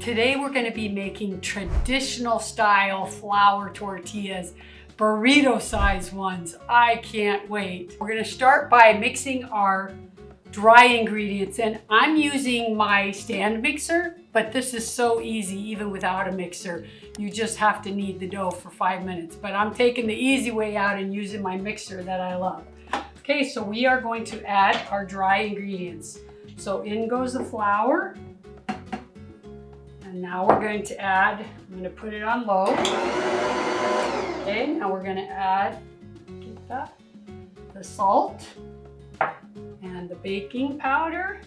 Today we're going to be making traditional style flour tortillas, burrito size ones. I can't wait. We're going to start by mixing our dry ingredients, and I'm using my stand mixer, but this is so easy even without a mixer. You just have to knead the dough for 5 minutes, but I'm taking the easy way out and using my mixer that I love. Okay, so we are going to add our dry ingredients. So in goes the flour, and now we're going to add, I'm going to put it on low. Okay, now we're going to add, get that, the salt and the baking powder.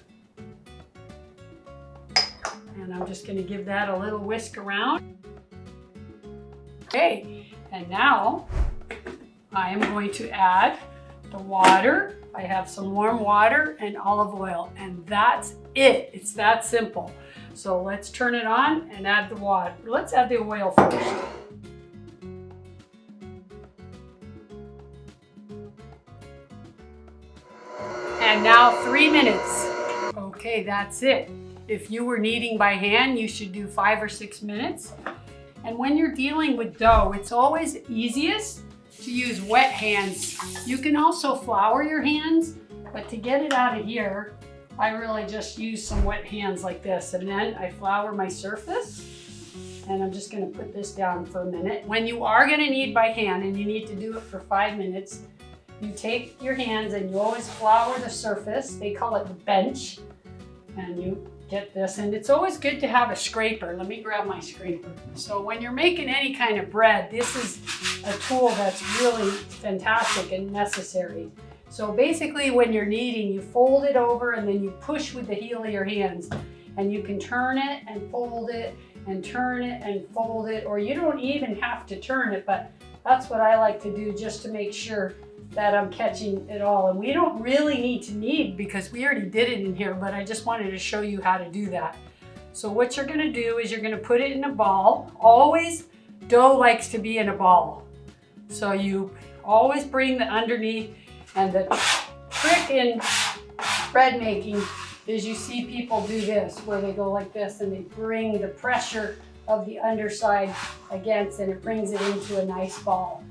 And I'm just going to give that a little whisk around. Okay, and now I am going to add the water. I have some warm water and olive oil, and that's it. It's that simple. So let's turn it on and add the water. Let's add the oil first. And now 3 minutes. Okay, that's it. If you were kneading by hand, you should do 5 or 6 minutes. And when you're dealing with dough, it's always easiest to use wet hands. You can also flour your hands, but to get it out of here, I really just use some wet hands like this, and then I flour my surface. And I'm just going to put this down for a minute. When you are going to knead by hand and you need to do it for 5 minutes, you take your hands and you always flour the surface. They call it the bench. And you get this, and it's always good to have a scraper. Let me grab my scraper. So when you're making any kind of bread, this is a tool that's really fantastic and necessary. So basically when you're kneading, you fold it over and then you push with the heel of your hands, and you can turn it and fold it and turn it and fold it, or you don't even have to turn it, but that's what I like to do just to make sure that I'm catching it all. And we don't really need to knead because we already did it in here, but I just wanted to show you how to do that. So what you're gonna do is you're gonna put it in a ball. Always, dough likes to be in a ball. So you always bring the underneath, and the trick in bread making is you see people do this, where they go like this and they bring the pressure of the underside against, and it brings it into a nice ball.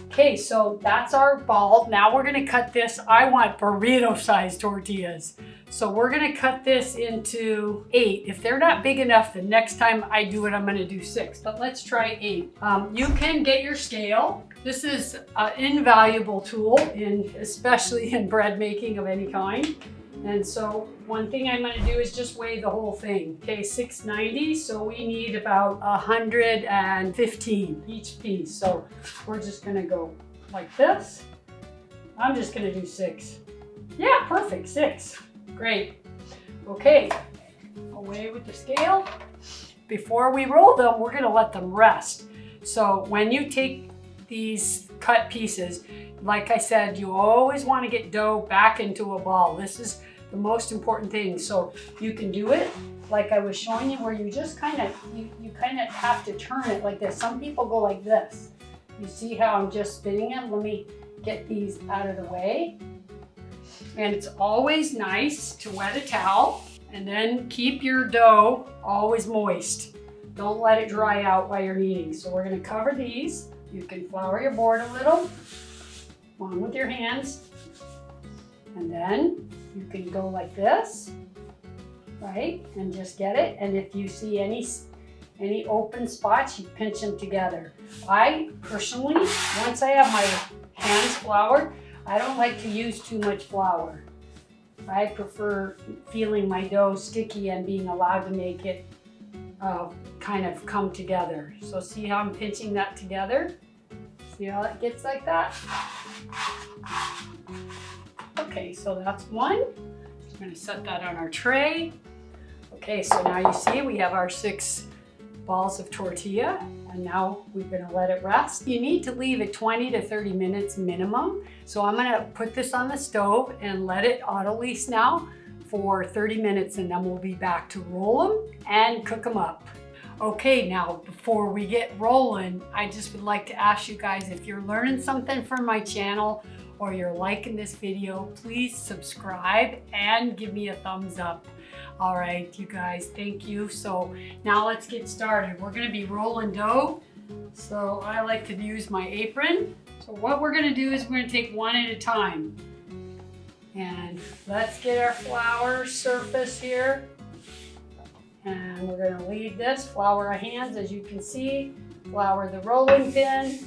Okay, so that's our ball. Now we're gonna cut this. I want burrito size tortillas. So we're gonna cut this into 8. If they're not big enough, the next time I do it, I'm gonna do 6, but let's try 8. You can get your scale. This is an invaluable tool, especially in bread making of any kind. And so one thing I'm gonna do is just weigh the whole thing. Okay, 690, so we need about 115 each piece. So we're just gonna go like this. I'm just gonna do 6. Yeah, perfect, 6. Great. Okay, away with the scale. Before we roll them, we're gonna let them rest. So when you take these cut pieces, like I said, you always want to get dough back into a ball. This is the most important thing. So you can do it like I was showing you, where you just kind of, you kind of have to turn it like this. Some people go like this. You see how I'm just spinning them? Let me get these out of the way. And it's always nice to wet a towel, and then keep your dough always moist. Don't let it dry out while you're kneading. So we're going to cover these. You can flour your board a little, on with your hands, and then you can go like this, right? And just get it. And if you see any open spots, you pinch them together. I personally, once I have my hands floured, I don't like to use too much flour. I prefer feeling my dough sticky and being allowed to make it kind of come together. So see how I'm pinching that together? See how it gets like that? Okay, so that's one. I'm gonna set that on our tray. Okay, so now you see we have our 6 balls of tortilla, and now we're gonna let it rest. You need to leave it 20 to 30 minutes minimum. So I'm gonna put this on the stove and let it auto-lease now for 30 minutes, and then we'll be back to roll them and cook them up. Okay, now before we get rolling, I just would like to ask you guys, if you're learning something from my channel or you're liking this video, please subscribe and give me a thumbs up. All right, you guys, thank you. So now let's get started. We're gonna be rolling dough. So I like to use my apron. So what we're gonna do is we're gonna take one at a time. And let's get our flour surface here. And we're gonna leave this, flour our hands as you can see, flour the rolling pin.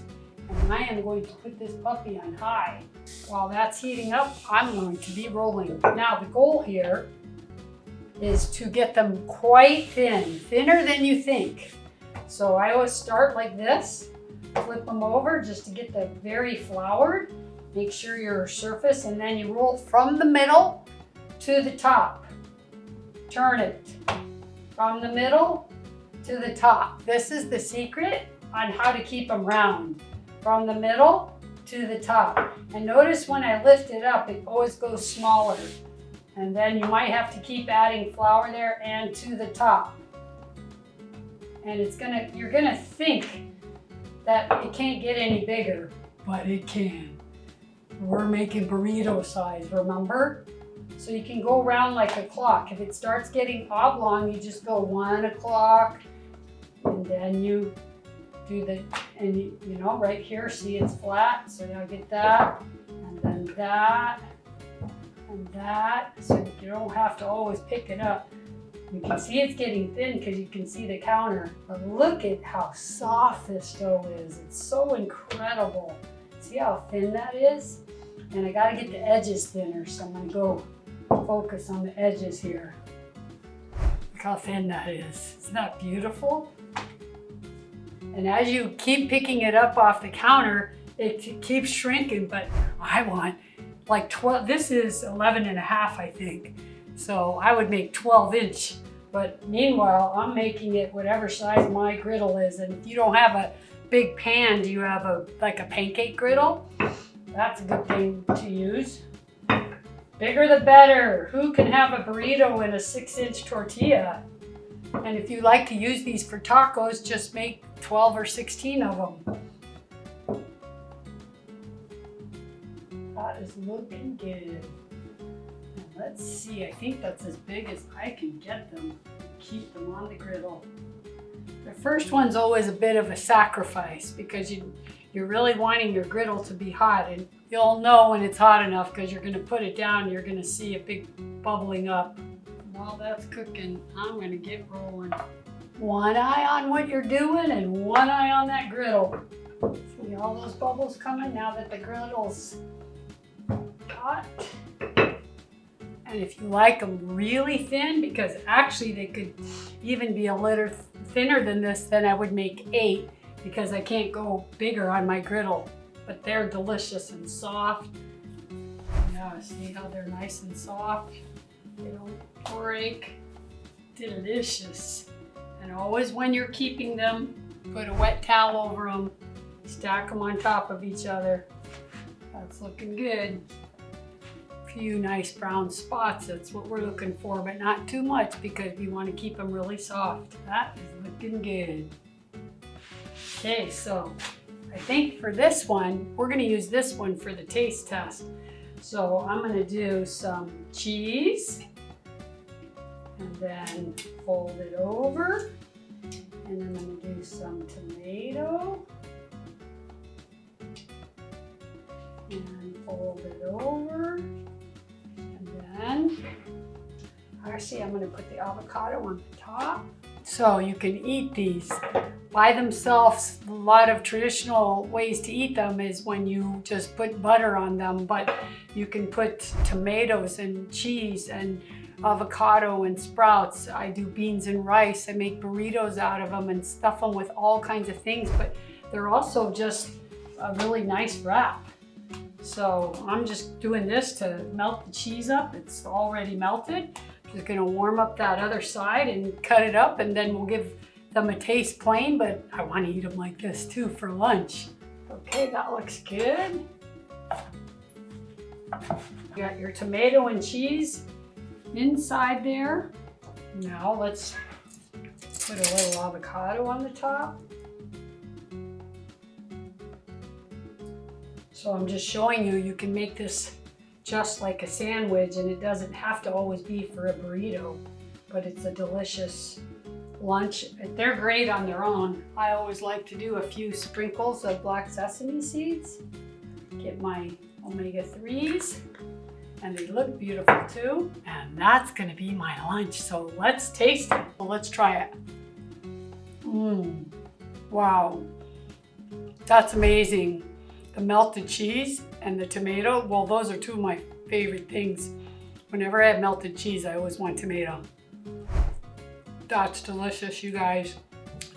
And I am going to put this puppy on high. While that's heating up, I'm going to be rolling. Now the goal here is to get them quite thin, thinner than you think. So I always start like this, flip them over just to get them very floured. Make sure your surface, and then you roll from the middle to the top. Turn it from the middle to the top. This is the secret on how to keep them round. From the middle to the top. And notice when I lift it up, it always goes smaller. And then you might have to keep adding flour there and to the top. And you're gonna think that it can't get any bigger, but it can. We're making burrito size, remember? So you can go around like a clock. If it starts getting oblong, you just go 1 o'clock, and then you do you know, right here, see it's flat, so now get that, and then that, and that, so you don't have to always pick it up. You can see it's getting thin because you can see the counter, but look at how soft this dough is. It's so incredible. See how thin that is? And I gotta get the edges thinner, so I'm gonna go focus on the edges here. Look how thin that is. Isn't that beautiful? And as you keep picking it up off the counter, it keeps shrinking, but I want like 12, this is 11 and a half, I think. So I would make 12-inch, but meanwhile, I'm making it whatever size my griddle is. And if you don't have a big pan, do you have like a pancake griddle? That's a good thing to use. Bigger the better. Who can have a burrito in a 6-inch tortilla? And if you like to use these for tacos, just make 12 or 16 of them. That is looking good. And let's see, I think that's as big as I can get them. Keep them on the griddle. The first one's always a bit of a sacrifice because you're really wanting your griddle to be hot, and you'll know when it's hot enough because you're going to put it down and you're going to see a big bubbling up. While that's cooking, I'm going to get rolling. One eye on what you're doing and one eye on that griddle. See all those bubbles coming now that the griddle's hot? And if you like them really thin, because actually they could even be a little thinner than this, then I would make 8 because I can't go bigger on my griddle. But they're delicious and soft. Yeah, see how they're nice and soft? They don't break. Delicious. And always when you're keeping them, put a wet towel over them, stack them on top of each other. That's looking good. Few nice brown spots, that's what we're looking for, but not too much because we want to keep them really soft. That is looking good. Okay, so I think for this one, we're going to use this one for the taste test. So I'm going to do some cheese and then fold it over, and then I'm going to do some tomato and fold it over, and then actually I'm going to put the avocado on the top. So you can eat these by themselves. A lot of traditional ways to eat them is when you just put butter on them, but you can put tomatoes and cheese and avocado and sprouts. I do beans and rice. I make burritos out of them and stuff them with all kinds of things, but they're also just a really nice wrap. So I'm just doing this to melt the cheese up. It's already melted. Just gonna warm up that other side and cut it up, and then we'll give them a taste plain, but I want to eat them like this too for lunch. Okay, that looks good. You got your tomato and cheese inside there. Now let's put a little avocado on the top. So I'm just showing you, you can make this just like a sandwich, and it doesn't have to always be for a burrito. but it's a delicious lunch. They're great on their own. I always like to do a few sprinkles of black sesame seeds. Get my omega-3s, and they look beautiful too. And that's gonna be my lunch, so let's taste it. Well, let's try it. Wow, that's amazing. The melted cheese and the tomato, well, those are two of my favorite things. Whenever I have melted cheese, I always want tomato. That's delicious, you guys.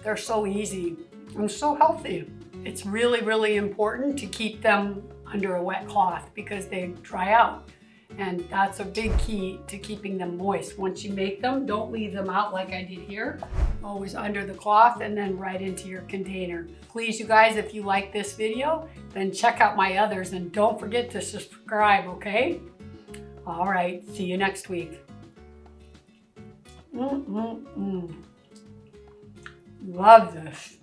They're so easy and so healthy. It's really, really important to keep them under a wet cloth because they dry out. And that's a big key to keeping them moist. Once you make them, don't leave them out like I did here. Always under the cloth and then right into your container. Please, you guys, if you like this video, then check out my others and don't forget to subscribe, okay? All right, see you next week. Love this.